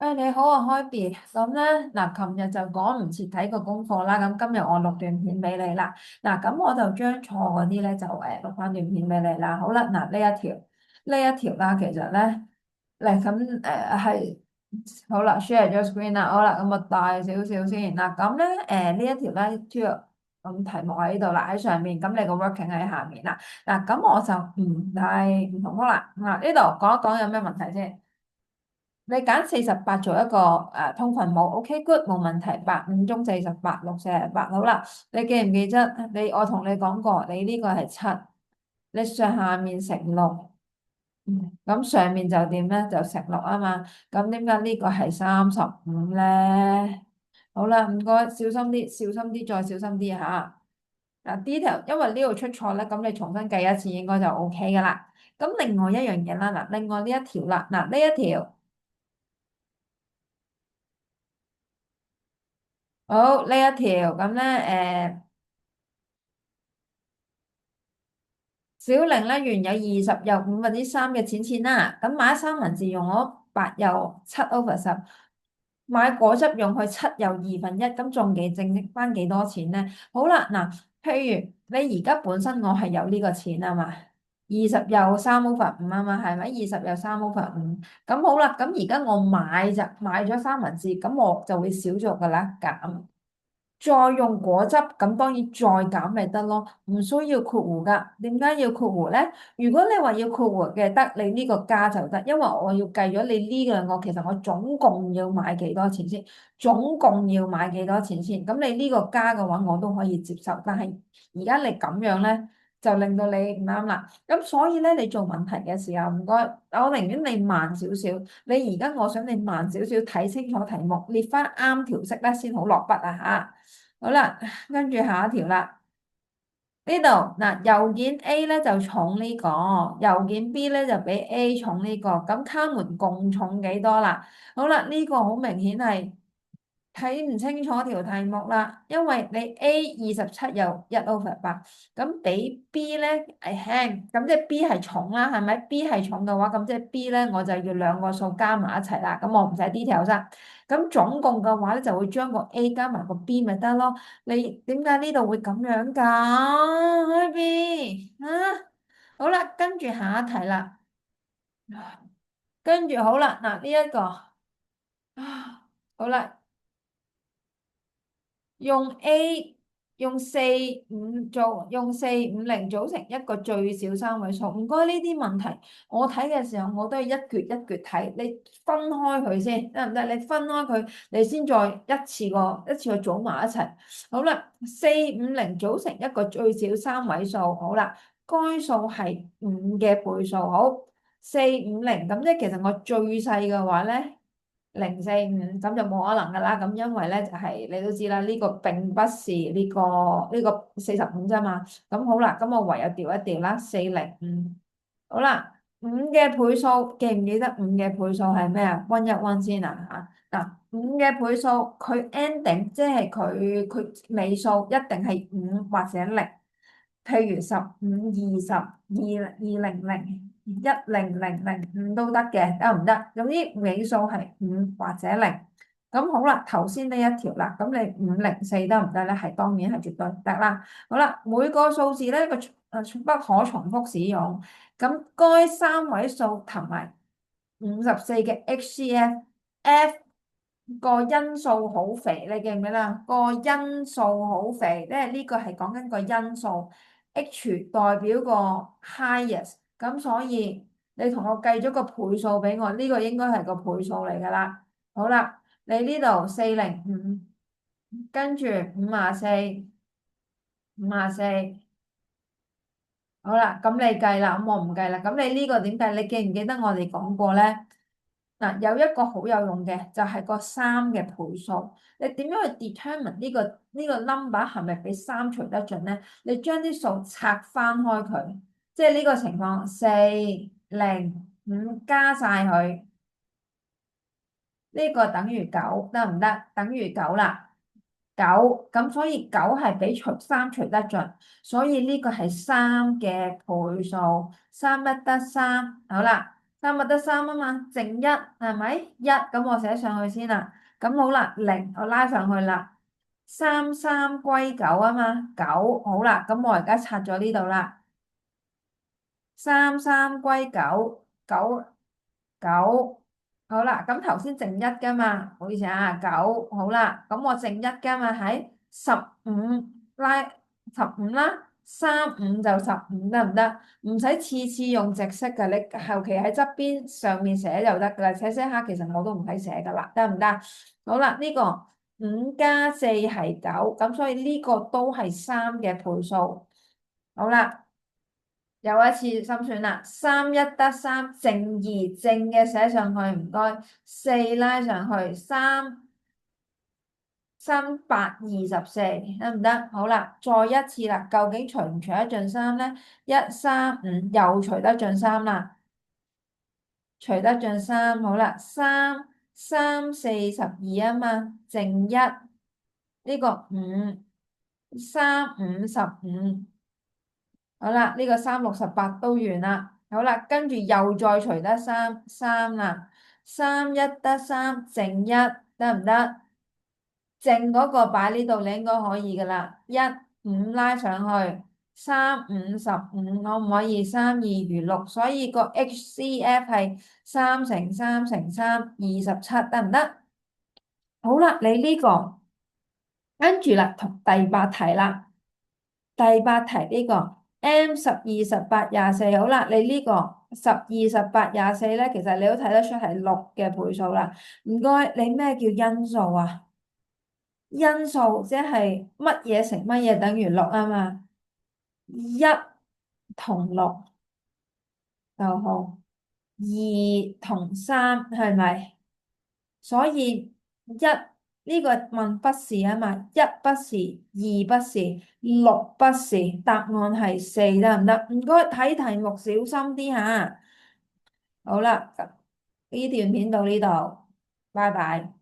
誒，你好啊，Happy。咁咧，嗱，琴日就趕唔切睇個功課啦，咁今日我錄段片俾你啦。嗱，咁我就將錯嗰啲咧就錄翻段片俾你啦。好啦，嗱，呢一條啦，其實咧，嚟咁係好啦，share 咗 screen 啦，好啦，咁我大少少先。嗱，咁咧呢一條咧，主要咁題目喺呢度啦，喺上面，咁你個 working 喺下面啦。嗱，咁我就唔重複啦。嗱，呢度講一講有咩問題先。你揀48做一個通分母，OK good 冇問題。8 5中48，6 48，好啦。你記唔記得我同你講過，你呢個係七，你上下面乘六，咁上面就點咧？就乘六啊嘛。咁點解呢個係35咧？好啦，唔該，小心啲，小心啲，再小心啲吓。嗱 detail，因為呢度出錯咧，咁你重新計一次應該就 OK 噶啦。咁另外一樣嘢啦，嗱，另外呢一條啦，嗱呢一條。好，呢一條咁咧，小玲咧原有20又3/5嘅錢啦，咁買三文治用咗8又7/10，買果汁用去7又1/2，咁仲剩翻幾多錢咧？好啦，嗱，譬如你而家本身我係有呢個錢啊嘛，20又3/5啊嘛，係咪？20又3/5，咁好啦，咁而家我買咗三文治，咁我就會少咗噶啦，減。再用果汁，咁當然再減咪得咯，唔需要括弧噶。點解要括弧咧？如果你話要括弧嘅，得你呢個加就得，因為我要計咗你呢兩個，其實我總共要買幾多錢先？總共要買幾多錢先？咁你呢個加嘅話，我都可以接受。但係而家你咁樣咧，就令到你唔啱啦。咁所以咧，你做問題嘅時候，唔該，我寧願你慢少少。你而家我想你慢少少，睇清楚題目，列翻啱條式咧，先好落筆啊嚇。好啦，跟住下一條啦。呢度嗱，郵件 A 咧就重呢個，郵件 B 咧就比 A 重呢個，咁他們共重幾多啦？好啦，呢個好明顯係睇唔清楚條題目啦，因為你 A 27又1/8，咁比 B 咧係輕，咁即係 B 係重啦，係咪？B 係重嘅話，咁即係 B 咧我就要兩個數加埋一齊啦，咁我唔使 detail 啦。咁總共嘅話咧就會將個 A 加埋個 B 咪得咯。你點解呢度會咁樣㗎？Ivy 啊，好啦，跟住下一題啦，跟住好啦，嗱呢一個啊，好啦。用 A 用450組成一個最少三位數，唔該呢啲問題，我睇嘅時候我都係一橛一橛睇，你分開佢先得唔得？你分開佢，你先再一次過組埋一齊。好啦，450組成一個最少三位數，好啦，該數係五嘅倍數，好，450咁即係其實我最細嘅話咧。045咁就冇可能噶啦，咁因為咧就係、你都知啦，呢、個並不是呢個45啫嘛，咁好啦，咁我唯有調一調啦，405，好啦，五嘅倍數記唔記得五嘅倍數係咩啊？溫一溫先啊嚇，嗱五嘅倍數佢 ending 即係佢尾數一定係五或者零。譬如15、20、200、10005都得嘅，得唔得？總之尾數係五或者零。咁好啦，頭先呢一條啦，咁你504得唔得咧？係當然係絕對唔得啦。好啦，每個數字咧不可重複使用。咁該三位數同埋54嘅 HCF，F 個因數好肥，你記唔記得？個因數好肥，因為呢個係講緊個因數，H 代表個 highest，咁所以你同我計咗個倍數俾我，呢個應該係個倍數嚟噶啦。好啦，你呢度405，跟住54，54，好啦，咁你計啦，咁我唔計啦。咁你呢個點計？你記唔記得我哋講過咧？嗱，有一個好有用嘅，就係個三嘅倍數。你點樣去 determine 呢個 number 係咪比三除得盡咧？你將啲數拆翻開佢，即係呢個情況405加晒佢，呢個等於九，得唔得？等於九啦，九。咁所以九係比三除得盡，所以呢個係三嘅倍數，三一得三。好啦。三咪得三啊嘛，剩一係咪？一咁我寫上去先啦。咁好啦，零我拉上去啦。三三歸九啊嘛，九好啦。咁我而家拆咗呢度啦。三三歸九，九九好啦。咁頭先剩一噶嘛，唔好意思啊，九好啦。咁我剩一噶嘛，喺十五拉十五啦。三五就十五得唔得？唔使次次用直式嘅，你後期喺側邊上面寫就得噶啦。寫寫下其實我都唔使寫噶啦，得唔得？好啦，呢個五加四係九，咁所以呢個都係三嘅倍數。好啦。又一次心算啦，三一得三，剩二正嘅寫上去，唔該，四拉上去，三八二十四，得唔得？好啦，再一次啦，究竟除唔除得盡三呢？一三五又除得盡三啦，除得盡三，好啦，三四十二啊嘛，剩一呢個五，三五十五。好啦，呢個三六十八都完啦。好啦，跟住又再除得三啦，三一得三，剩一得唔得？剩嗰個擺呢度，你應該可以噶啦。一五拉上去，三五十五，可唔可以？三二餘六，所以個 HCF 係三乘三乘三，27，得唔得？好啦，你呢個跟住啦，同第八題啦。第八題呢個 M 12、18、24，好啦，你呢個12、18、24咧，其實你都睇得出係六嘅倍數啦。唔該，你咩叫因數啊？因數即係乜嘢乘乜嘢等於六啊嘛？一同六就好，二同三係咪？所以一呢個問不是啊嘛，一不是，二不是，六不是，答案係四，得唔得？唔該，睇題目小心啲吓。好啦，呢段片到呢度，拜拜。